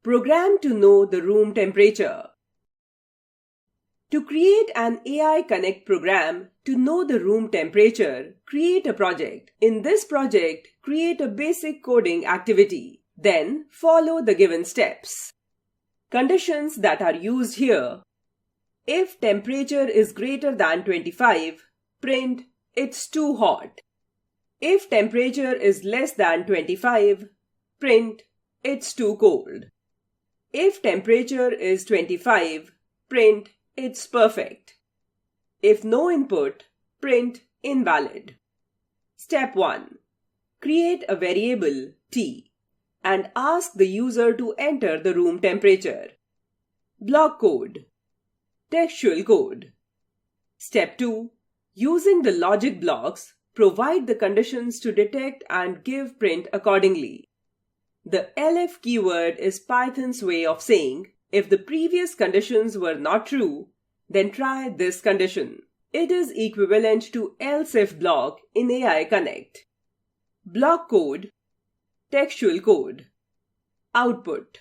Program to know the room temperature. To create an AI Connect program to know the room temperature, create a project. In this project, create a basic coding activity. Then follow the given steps. Conditions that are used here. If temperature is greater than 25, print it's too hot. If temperature is less than 25, print it's too cold. If temperature is 25, print it's perfect. If no input, print invalid. Step 1. Create a variable T and ask the user to enter the room temperature. Block code. Textual code. Step 2. Using the logic blocks, provide the conditions to detect and give print accordingly. The elif keyword is Python's way of saying, if the previous conditions were not true, then try this condition. It is equivalent to else if block in AI Connect. Block code. Textual code. Output.